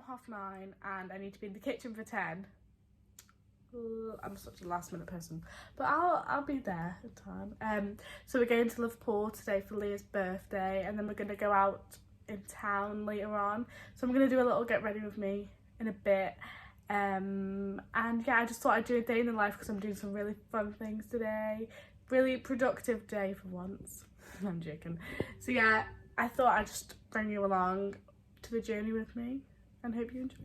9:30 and I need to be in the kitchen for 10. I'm such a last minute person, but I'll be there in time. So we're going to Liverpool today for Leah's birthday, and then we're going to go out in town later on. So I'm going to do a little get ready with me in a bit. And yeah, I just thought I'd do a day in the life because I'm doing some really fun things today. Really productive day for once. I'm joking. So yeah, I thought I'd just bring you along to the journey with me and hope you enjoy.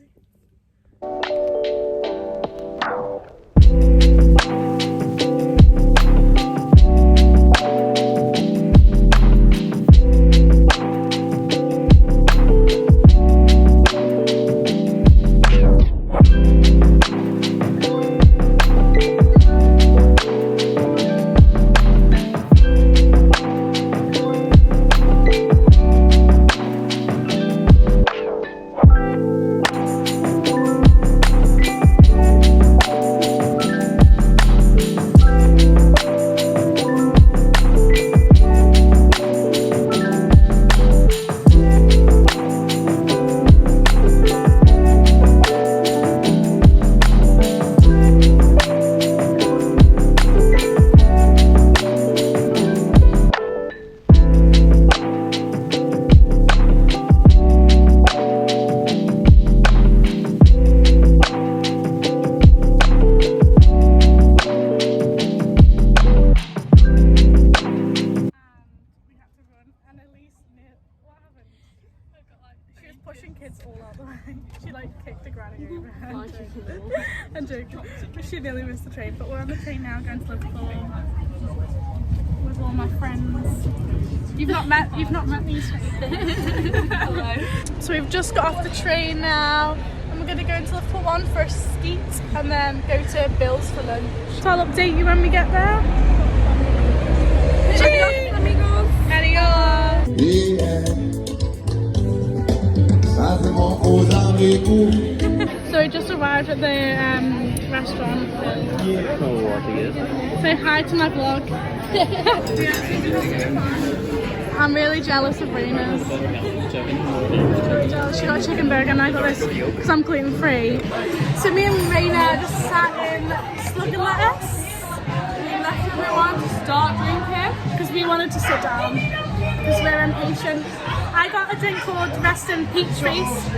Pushing kids all out the way. She like kicked a granny over. I'm joking. She nearly missed the train, but we're on the train now going to Liverpool with all my friends. You've not met these. Hello. So we've just got off the train now, and we're going to go into Liverpool one for a skeet, and then go to Bill's for lunch. So I'll update you when we get there. Cheers, amigos. Adios. So we just arrived at the restaurant. Say hi to my vlog. I'm really jealous of Raina's. She got a chicken burger and I got this because I'm gluten free. So me and Raina just sat in Slug and Lettuce. We left everyone to start drinking because we wanted to sit down because we're impatient. I got a drink called Rest in Peach Face.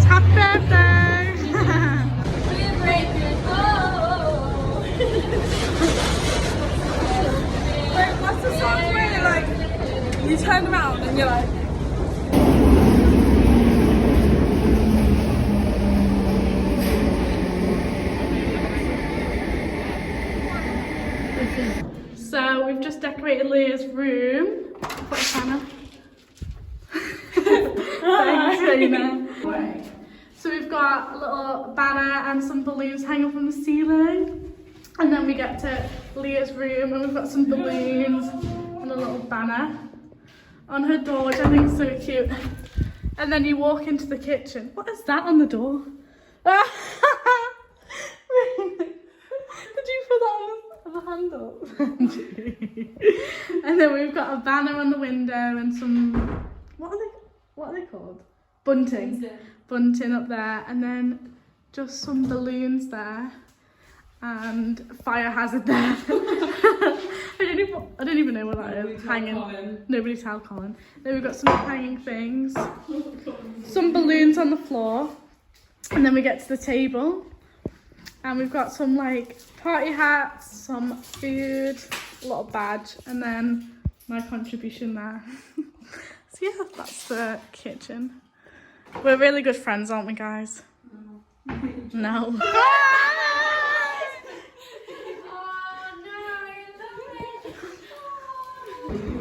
Happy birthday! Wait, what's the song where you're like, you turn around and you're like... So we've just decorated Leah's room. Put a banner. Thanks, Raina. So we've got a little banner and some balloons hanging from the ceiling. And then we get to Leah's room and we've got some balloons and a little banner on her door, which I think is so cute. And then you walk into the kitchen. What is that on the door? Did you put that on the handle? And then we've got a banner on the window and some, what are they called? Bunting. Bunting up there, and then just some balloons there and fire hazard there. I don't even know what that is. Hanging. Nobody tell Colin. Then we've got some hanging things, some balloons on the floor, and then we get to the table and we've got some like party hats, some food, a little badge, and then my contribution there. So yeah, that's the kitchen. We're really good friends, aren't we, guys? No. No.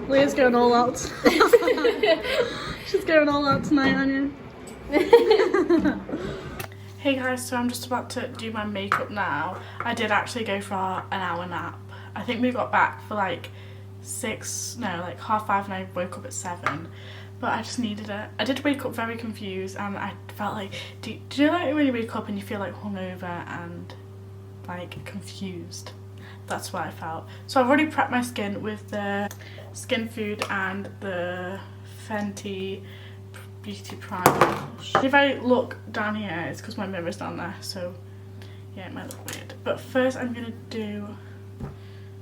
Leah's going all out. She's going all out tonight, aren't you? Hey guys, so I'm just about to do my makeup now. I did actually go for an hour nap. I think we got back for like 5:30, and I woke up at 7. But I just needed it. I did wake up very confused and I felt like, do you know like when you wake up and you feel like hungover and like confused? That's what I felt. So I've already prepped my skin with the Skin Food and the Fenty beauty primer. If I look down here, it's because my mirror's down there, so yeah, it might look weird. But first I'm gonna do,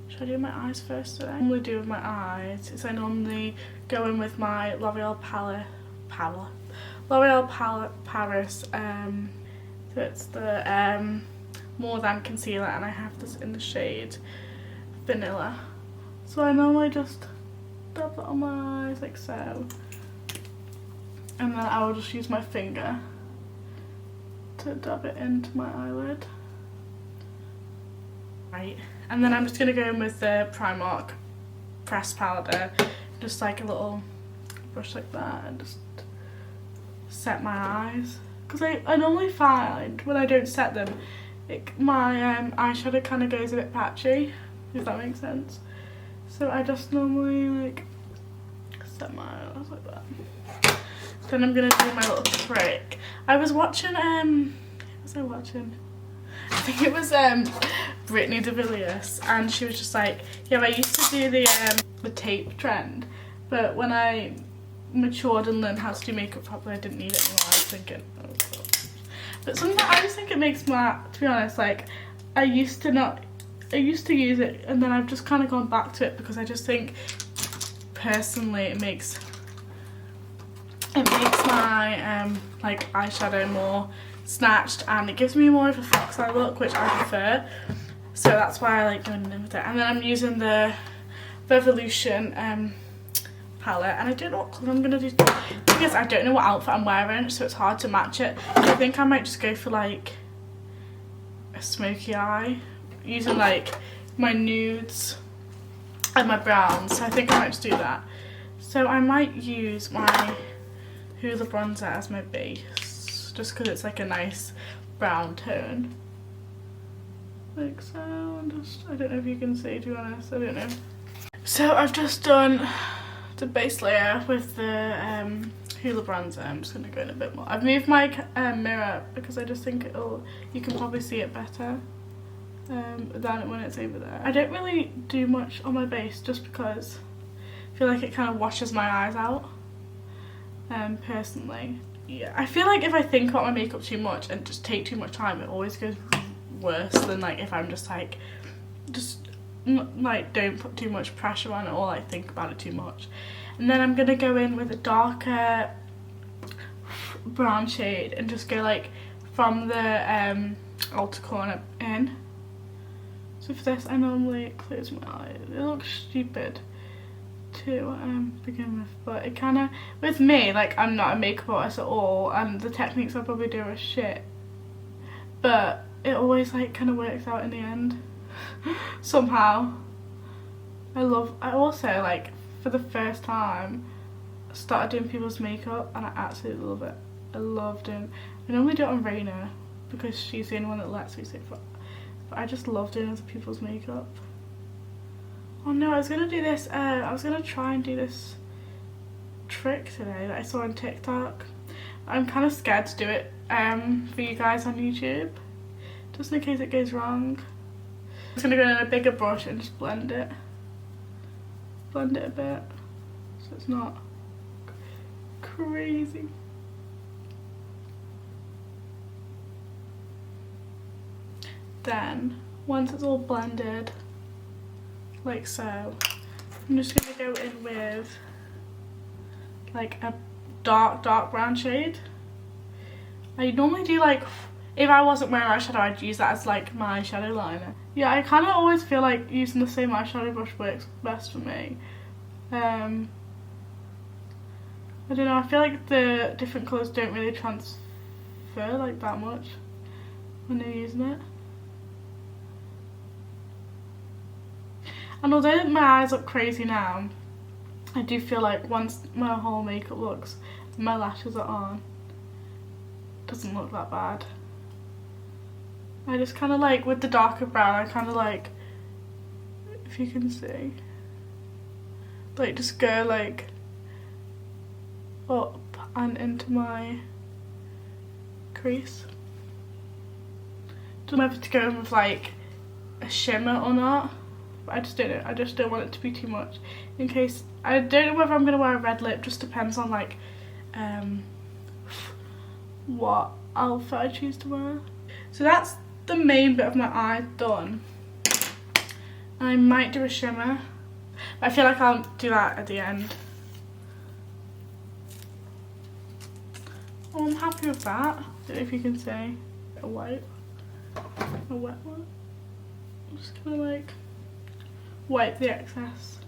should I do my eyes first today? What I normally do with my eyes is I normally go in with my L'Oreal Paris, so it's the More Than concealer, and I have this in the shade Vanilla. So I normally just dab that on my eyes like so, and then I will just use my finger to dab it into my eyelid. Right, and then I'm just going to go in with the Primark pressed powder, just like a little brush like that, and just set my eyes. Because I normally find when I don't set them, my eyeshadow kind of goes a bit patchy, if that makes sense. So I just normally like set my eyes like that. Then I'm going to do my little trick. I was watching, what was I watching? I think it was Brittany de Villiers, and she was just like, yeah, I used to do the tape trend, but when I matured and learned how to do makeup properly, I didn't need it anymore. I was thinking, oh god. But sometimes I just think it makes my, to be honest, like I used to use it, and then I've just kind of gone back to it because I just think personally it makes my like eyeshadow more snatched, and it gives me more of a fox eye look, which I prefer. So that's why I like going in with it. And then I'm using the Revolution palette, and I don't know what colour I'm gonna do. The thing is, I don't know what outfit I'm wearing, so it's hard to match it. So I think I might just go for like a smoky eye, using like my nudes and my browns. So I think I might just do that. So I might use my Hoola bronzer as my base, just because it's like a nice brown tone. Like so, I don't know if you can see, to be honest, I don't know. So I've just done the base layer with the Hoola bronzer. I'm just going to go in a bit more. I've moved my mirror because I just think you can probably see it better than when it's over there. I don't really do much on my base just because I feel like it kind of washes my eyes out, personally. Yeah, I feel like if I think about my makeup too much and just take too much time, it always goes worse than like if I'm just like like don't put too much pressure on it or like think about it too much. And then I'm gonna go in with a darker brown shade and just go like from the outer corner in. So for this I normally close my eyes. It looks stupid to begin with, but it kind of, with me, like I'm not a makeup artist at all, and the techniques I probably do are shit, but it always like kind of works out in the end somehow. I also like for the first time started doing people's makeup, and I absolutely love it. I normally do it on Raina because she's the only one that lets me so far, but I just love doing other people's makeup. Oh no, I was gonna do this, I was gonna try and do this trick today that I saw on TikTok. I'm kind of scared to do it for you guys on YouTube, just in case it goes wrong. I'm just gonna go in a bigger brush and just blend it a bit so it's not crazy. Then once it's all blended like so, I'm just gonna go in with like a dark brown shade. I normally do like, if I wasn't wearing eyeshadow, I'd use that as like my eyeshadow liner. Yeah, I kind of always feel like using the same eyeshadow brush works best for me. I don't know, I feel like the different colours don't really transfer like that much when they're using it. And although my eyes look crazy now, I do feel like once my whole makeup looks and my lashes are on, it doesn't look that bad. I just kind of like, with the darker brown, I kind of like, if you can see, like just go like up and into my crease. Don't know whether to go in with like a shimmer or not. I just don't know, I just don't want it to be too much in case, I don't know whether I'm going to wear a red lip, just depends on like what outfit I choose to wear. So that's the main bit of my eye done. I might do a shimmer, but I feel like I'll do that at the end. Oh, I'm happy with that. I don't know if you can see. A wet one. I'm just gonna like wipe the excess.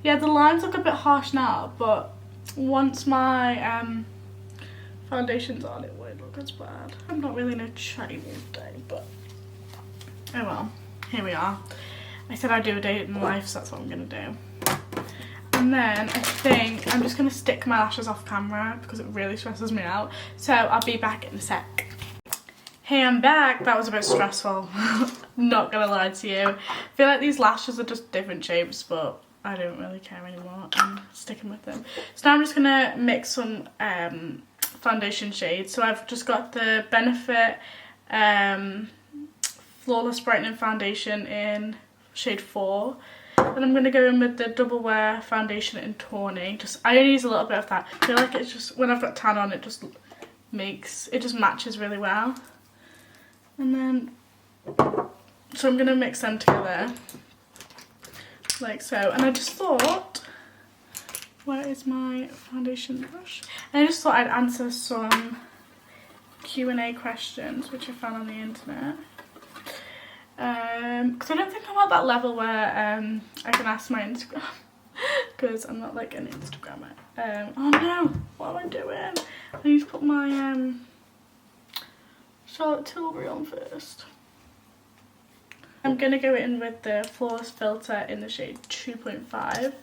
Yeah, the lines look a bit harsh now, but once my foundation's on, it won't look as bad. I'm not really in a chatty mood today, but oh well, here we are. I said I'd do a day in the life, so that's what I'm gonna do. And then I think I'm just gonna stick my lashes off camera because it really stresses me out. So I'll be back in a sec. Hey, I'm back. That was a bit stressful. Not gonna lie to you. I feel like these lashes are just different shapes, but I don't really care anymore. I'm sticking with them. So now I'm just gonna mix some foundation shades. So I've just got the Benefit Flawless Brightening Foundation in shade 4. And I'm gonna go in with the Double Wear Foundation in Tawny. I only use a little bit of that. I feel like it's just, when I've got tan on, it just matches really well. And then, so I'm gonna mix them together, like so. And I just thought, where is my foundation brush? And I just thought I'd answer some Q&A questions, which I found on the internet. Because I don't think I'm at that level where I can ask my Instagram, because I'm not like an Instagrammer. Oh no, what am I doing? I need to put my Charlotte Tilbury on first. I'm going to go in with the Flawless Filter in the shade 2.5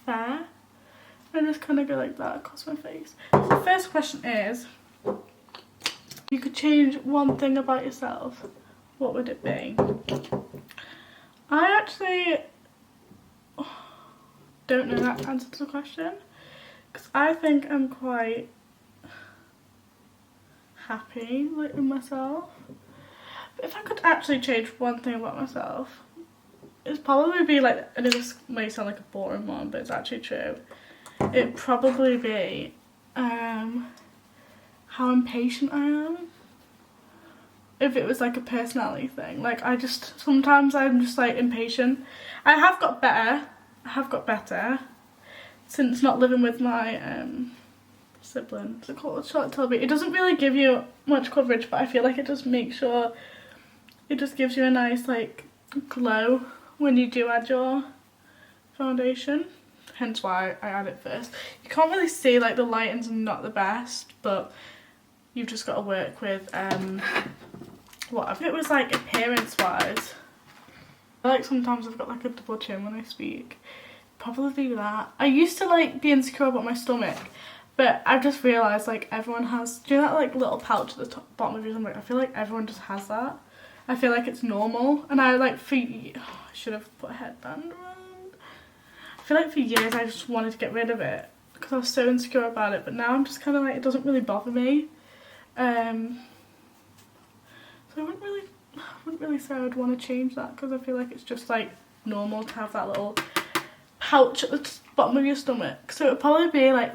there. And just kind of go like that across my face. So the first question is, you could change one thing about yourself, what would it be? I actually don't know that answer to the question, because I think I'm quite happy like with myself. But if I could actually change one thing about myself, it'd probably be like, I know this may sound like a boring one, but it's actually true. It'd probably be how impatient I am. If it was like a personality thing, like sometimes I'm just like impatient. I have got better since not living with my sibling. It's called Charlotte Tilbury. It doesn't really give you much coverage, but I feel like it just makes sure, it just gives you a nice like glow when you do add your foundation. Hence why I add it first. You can't really see, like the lighting's not the best, but you've just got to work with what if it was like appearance wise. I like sometimes I've got like a double chin when I speak. Probably that. I used to like be insecure about my stomach, but I've just realised like everyone has, do you know that like little pouch at the top, bottom of your stomach? I feel like everyone just has that. I feel like it's normal, and I like I should have put a headband around. I feel like for years I just wanted to get rid of it because I was so insecure about it, but now I'm just kind of like, it doesn't really bother me. So I wouldn't really say I'd want to change that, because I feel like it's just like normal to have that little pouch at the bottom of your stomach. So it would probably be like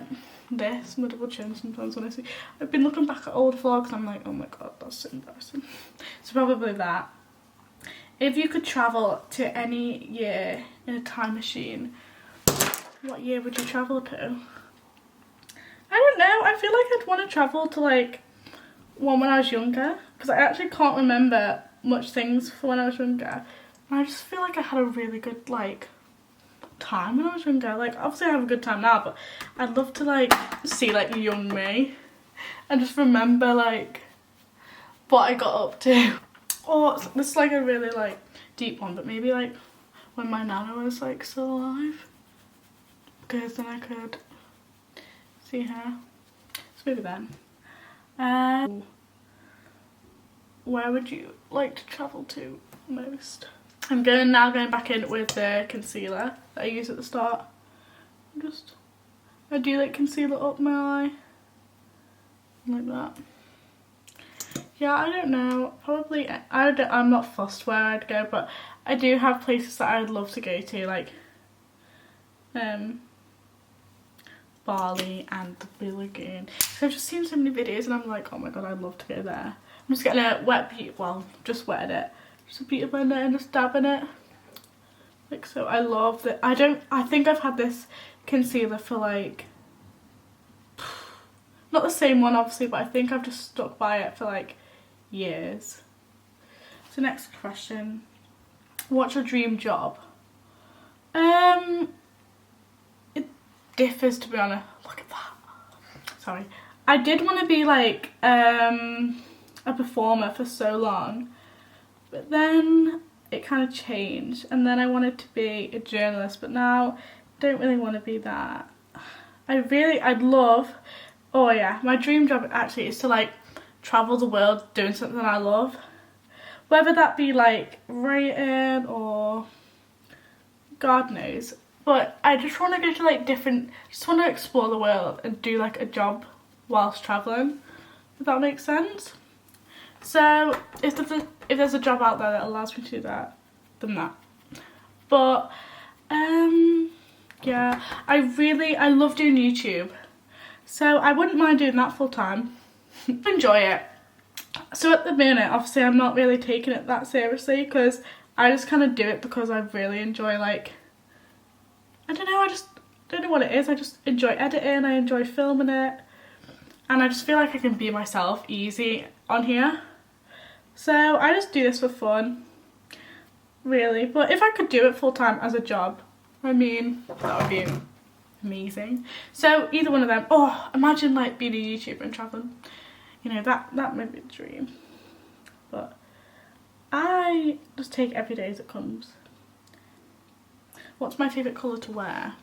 this, my double chin sometimes when I see. I've been looking back at old vlogs and I'm like, oh my god, that's so embarrassing. So probably that. If you could travel to any year in a time machine, what year would you travel to? I don't know, I feel like I'd want to travel to like one when I was younger, because I actually can't remember much things from when I was younger. And I just feel like I had a really good like time when I was younger. Like obviously I have a good time now, but I'd love to like see like young me and just remember like what I got up to. Or this is like a really like deep one, but maybe like when my nana was like still alive, because then I could see her. So maybe then. Where would you like to travel to most? I'm now going back in with the concealer that I used at the start. I do like concealer up my eye, like that. Yeah, I don't know, probably, I'm not fussed where I'd go, but I do have places that I'd love to go to, like Bali and the Blue Lagoon. So I've just seen so many videos and I'm like, oh my god, I'd love to go there. I'm just getting a wet beauty, well, just wetted it. Just a beauty blender and just dabbing it. Like so. I love that. I think I've had this concealer for like, not the same one obviously, but I think I've just stuck by it for like years. So next question. What's your dream job? It differs, to be honest. Look at that. Sorry. I did want to be like a performer for so long, but then it kind of changed, and then I wanted to be a journalist, but now I don't really want to be that. I'd love, oh yeah, my dream job actually is to like travel the world doing something I love. Whether that be like writing or God knows. But I just want to go to like just want to explore the world and do like a job whilst travelling. If that makes sense. So if there's a job out there that allows me to do that, then that. But yeah, I love doing YouTube. So I wouldn't mind doing that full time. Enjoy it. So at the minute, obviously I'm not really taking it that seriously because I just kind of do it because I really enjoy, like, I don't know, I just don't know what it is. I just enjoy editing, I enjoy filming it, and I just feel like I can be myself easy on here. So I just do this for fun, really. But if I could do it full time as a job, I mean, that would be amazing. So either one of them. Oh, imagine like being a YouTuber and traveling. You know, that might be a dream. But I just take every day as it comes. What's my favourite colour to wear?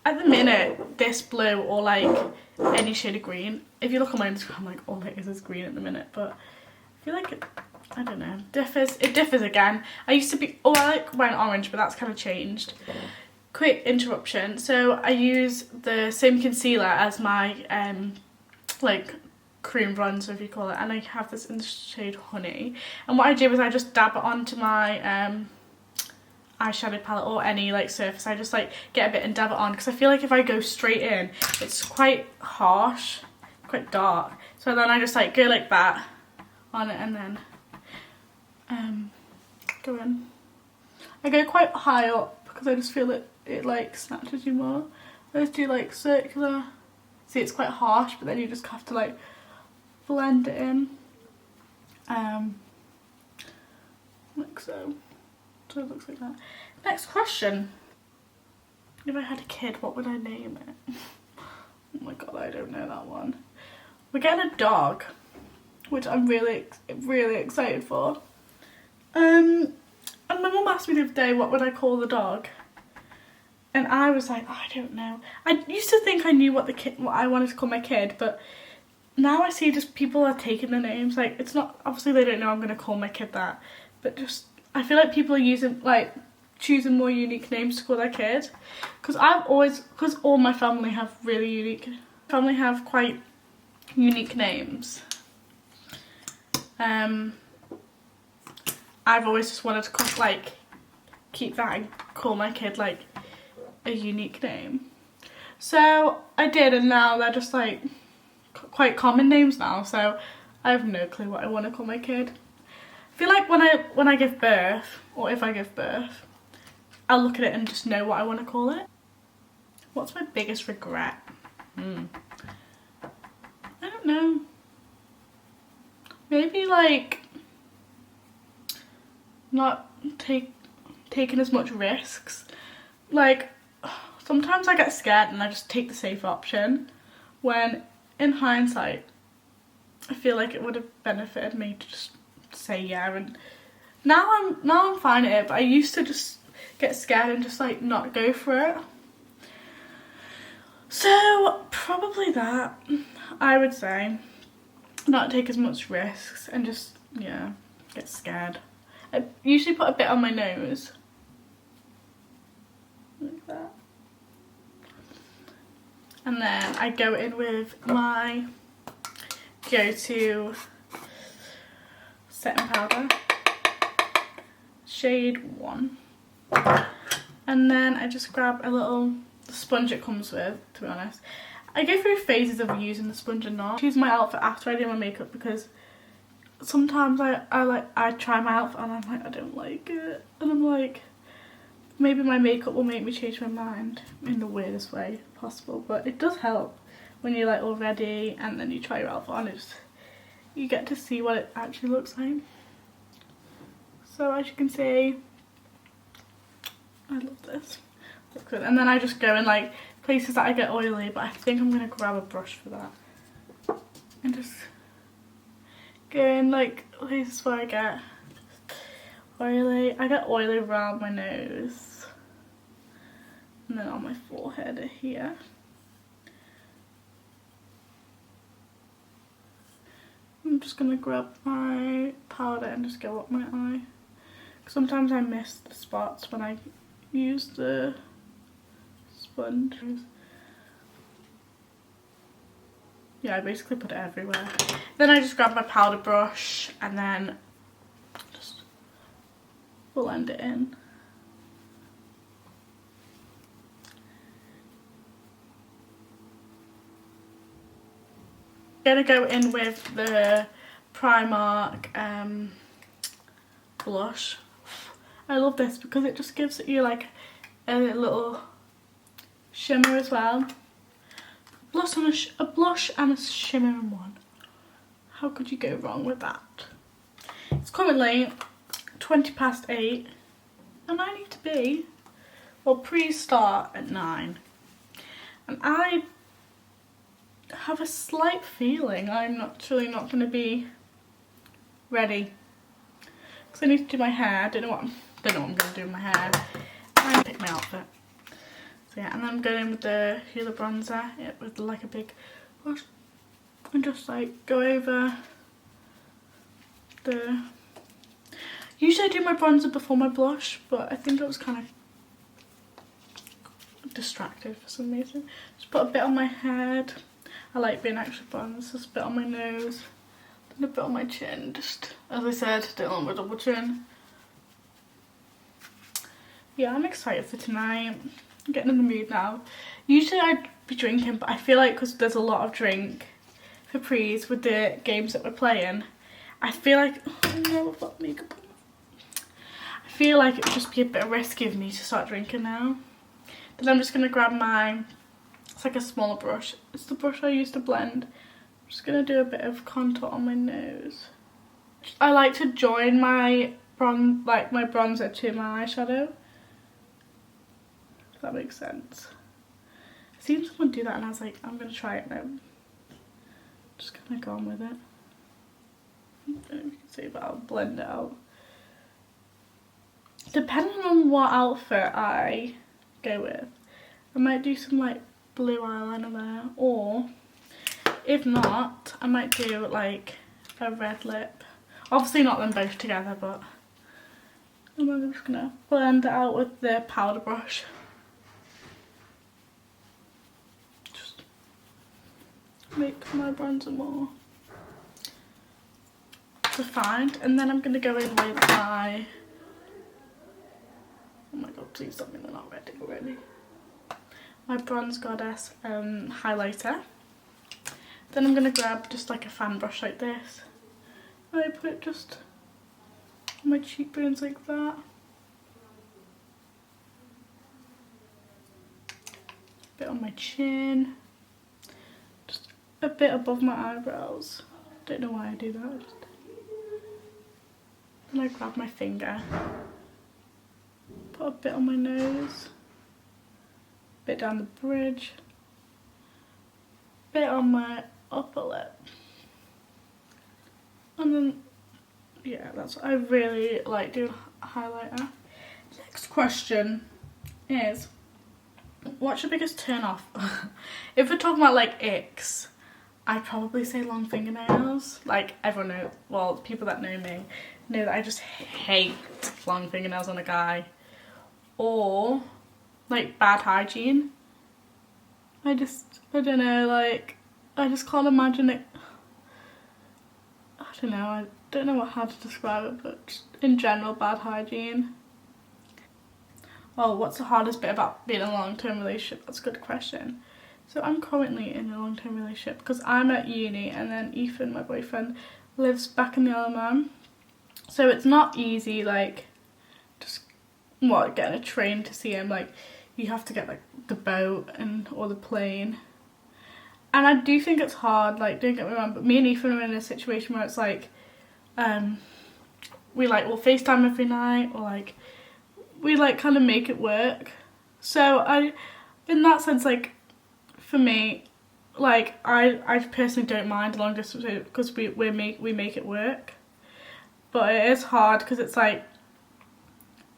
At the minute, this blue or like any shade of green. If you look on my Instagram, like all it is green at the minute. But I feel like I don't know, it differs again. I used to be, I like wearing orange, but that's kind of changed. Quick interruption. So I use the same concealer as my like cream bronzer, if you call it, and I have this in the shade Honey. And what I do is I just dab it onto my eyeshadow palette or any like surface. I just like get a bit and dab it on because I feel like if I go straight in, it's quite harsh, quite dark. So then I just like go like that on it and then go in. I go quite high up because I just feel it like snatches you more. I just do like circular. See, it's quite harsh, but then you just have to like blend it in. Like so. So it looks like that. Next question. If I had a kid, what would I name it? Oh my god, I don't know that one. We're getting a dog, which I'm really excited for. And my mum asked me the other day, what would I call the dog? And I was like, oh, I don't know. I used to think I knew what I wanted to call my kid, but now I see just people are taking the names. Like, it's not, obviously they don't know I'm going to call my kid that, but just, I feel like people are using, like, choosing more unique names to call their kid. Because all my family have quite unique names. I've always just wanted to keep that and call my kid like a unique name. So I did, and now they're just like quite common names now, so I have no clue what I want to call my kid. I feel like when I give birth, or if I give birth, I'll look at it and just know what I want to call it. What's my biggest regret? I don't know. Maybe like not taking as much risks. Like, sometimes I get scared and I just take the safe option, when in hindsight I feel like it would have benefited me to just say yeah. And now I'm fine at it, but I used to just get scared and just like not go for it. So probably that, I would say. Not take as much risks and just, yeah, get scared. I usually put a bit on my nose. Like that. And then I go in with my go-to setting powder. Shade 1. And then I just grab a little sponge it comes with, to be honest. I go through phases of using the sponge and not. I choose my outfit after I do my makeup because sometimes I try my outfit and I'm like, I don't like it. And I'm like, maybe my makeup will make me change my mind in the weirdest way possible. But it does help when you're like all ready and then you try your outfit on. You get to see what it actually looks like. So as you can see, I love this. Looks good. And then I just go in like places that I get oily, but I think I'm gonna grab a brush for that. And just go in like places where I get oily. I get oily around my nose. And then on my forehead here. I'm just gonna grab my powder and just go up my eye. Sometimes I miss the spots when I use the sponge. Yeah, I basically put it everywhere. Then I just grab my powder brush and then just blend it in. I'm gonna go in with the Primark blush. I love this because it just gives you like a little shimmer as well. A blush and a shimmer in one. How could you go wrong with that? It's currently 8:20 and I need to be, well, pre-start at 9. And I have a slight feeling I'm actually not going to be ready. Because I need to do my hair. I don't know what I'm going to do with my hair. I need to pick my outfit. So yeah, and then I'm going in with the Hoola bronzer with like a big brush. And just like go over the... Usually I do my bronzer before my blush, but I think I was kind of distracted for some reason. Just put a bit on my head. I like being extra bronze. Just a bit on my nose. And a bit on my chin. Just, as I said, don't want my double chin. Yeah, I'm excited for tonight. I'm getting in the mood now. Usually I'd be drinking, but I feel like because there's a lot of drink for pre's with the games that we're playing, I feel like, oh no, I've got makeup on. I feel like it would just be a bit risky of me to start drinking now. Then I'm just going to grab my, it's like a smaller brush. It's the brush I use to blend. I'm just going to do a bit of contour on my nose. I like to join my bronzer to my eyeshadow. If that makes sense. I seen someone do that and I was like, I'm going to try it now. Just going to go on with it. I don't know if you can see, but I'll blend it out. Depending on what outfit I go with, I might do some like blue eyeliner there, or if not, I might do like a red lip. Obviously not them both together, but I'm just gonna blend it out with the powder brush. Just make my bronzer more refined, and then I'm gonna go in with my, oh my god, please tell me they're not ready already. My Bronze Goddess highlighter. Then I'm gonna grab just like a fan brush like this. And I put it just on my cheekbones like that. A bit on my chin. Just a bit above my eyebrows. Don't know why I do that. And I grab my finger. Put a bit on my nose. Bit down the bridge. Bit on my upper lip. And then, yeah, that's what I really like doing highlighter. Next question is, what's your biggest turn off? If we're talking about like icks, I'd probably say long fingernails. Like everyone knows, well, people that know me know that I just hate long fingernails on a guy. Or like bad hygiene. I don't know, like, I just can't imagine it. I don't know how to describe it, but just in general, bad hygiene. well, what's the hardest bit about being in a long-term relationship? That's a good question. So I'm currently in a long-term relationship because I'm at uni, and then Ethan, my boyfriend, lives back in the Isle of Man. So it's not easy, like, just getting a train to see him. Like, you have to get like the boat or the plane. And I do think it's hard, like, don't get me wrong, but me and Ethan are in a situation where it's like, we like will FaceTime every night, or like we like kind of make it work. So in that sense, like, for me, like, I personally don't mind long distance because we make it work. But it is hard because it's like,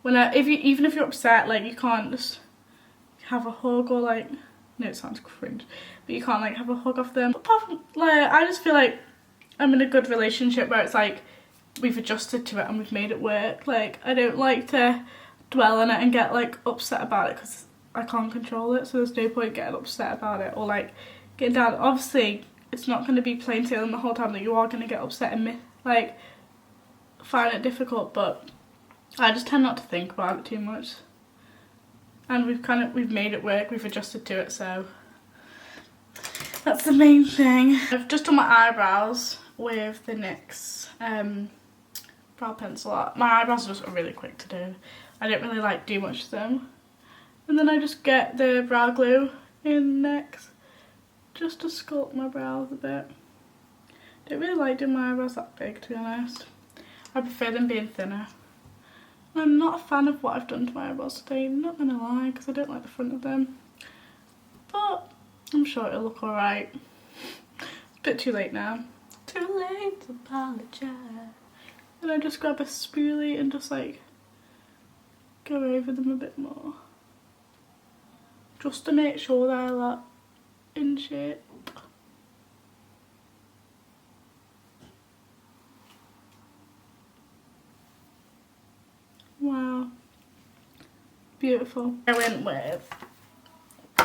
even if you're upset, like, you can't just have a hug, or like, no, it sounds cringe, but you can't like have a hug off them. But apart from, like, I just feel like I'm in a good relationship where it's like we've adjusted to it and we've made it work. Like, I don't like to dwell on it and get like upset about it because I can't control it, so there's no point getting upset about it or like getting down. Obviously it's not going to be plain sailing the whole time, that you are going to get upset and like find it difficult, but I just tend not to think about it too much. And we've made it work, we've adjusted to it, so that's the main thing. I've just done my eyebrows with the NYX brow pencil. My eyebrows are just really quick to do. I don't really like do much to them. And then I just get the brow glue in NYX just to sculpt my brows a bit. Don't really like doing my eyebrows that big, to be honest. I prefer them being thinner. I'm not a fan of what I've done to my eyebrows today, I'm not gonna lie, because I don't like the front of them. But I'm sure it'll look alright. It's a bit too late now. Too late to apologise. And I just grab a spoolie and just like go over them a bit more. Just to make sure they're like in shape. Wow, beautiful. I went with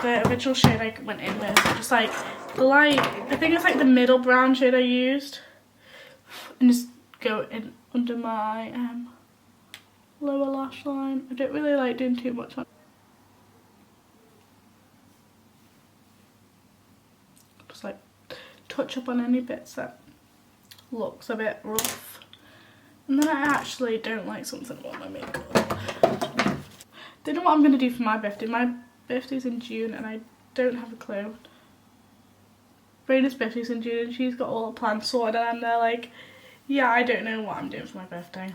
the original shade I went in with, just like the light, I think it's like the middle brown shade I used, and just go in under my lower lash line. I don't really like doing too much on. Just like touch up on any bits that looks a bit rough. And then I actually don't like something about my makeup. Don't know what I'm going to do for my birthday. My birthday's in June and I don't have a clue. Raina's birthday's in June and she's got all the plans sorted, and I'm there like, yeah, I don't know what I'm doing for my birthday.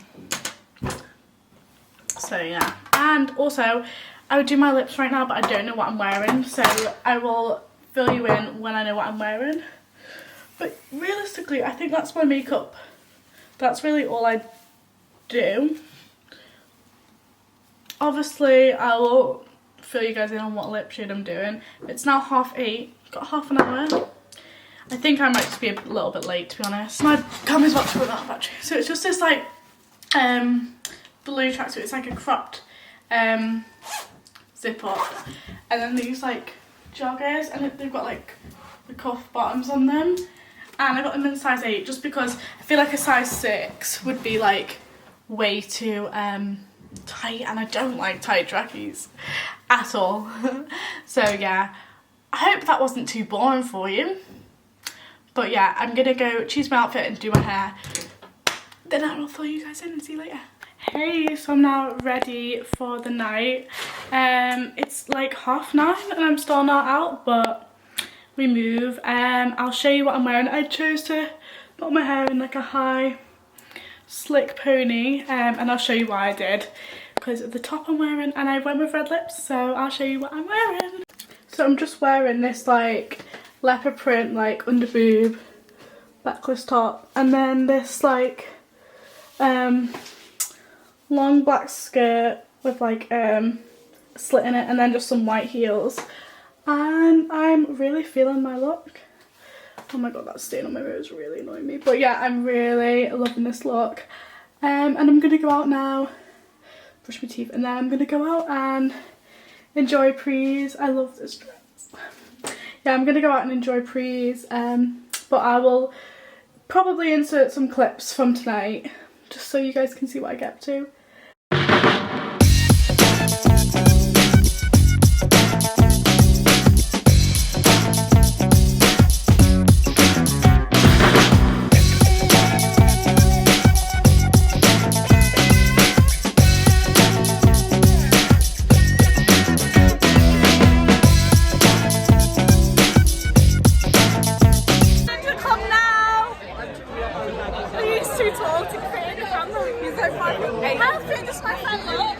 So yeah. And also, I would do my lips right now, but I don't know what I'm wearing. So I will fill you in when I know what I'm wearing. But realistically, I think that's my makeup. That's really all I do. Obviously, I will fill you guys in on what lip shade I'm doing. It's now 8:30, got half an hour. I think I might just be a little bit late, to be honest. My camera's about to run out of battery. So it's just this like blue tracksuit. It's like a cropped zip up. And then these like joggers, and they've got like the cuff bottoms on them. And I got them in size 8 just because I feel like a size 6 would be like way too tight, and I don't like tight trackies at all. So yeah, I hope that wasn't too boring for you. But yeah, I'm gonna go choose my outfit and do my hair. Then I will fill you guys in and see you later. Hey, so I'm now ready for the night. It's like 9:30 and I'm still not out, but we move. I'll show you what I'm wearing. I chose to put my hair in like a high slick pony, and I'll show you why I did, because of the top I'm wearing, and I went with red lips, so I'll show you what I'm wearing. So I'm just wearing this like leopard print like under boob backless top, and then this like long black skirt with like a slit in it, and then just some white heels. And I'm really feeling my look. Oh my god, that stain on my mirror is really annoying me. But yeah, I'm really loving this look. And I'm going to go out now, brush my teeth, and then I'm going to go out and enjoy Prees. I love this dress. Yeah, I'm going to go out and enjoy Prees. But I will probably insert some clips from tonight, just so you guys can see what I get up to. How fit does my friend look?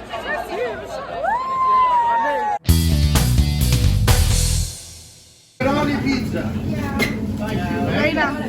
Pepperoni pizza. Very nice.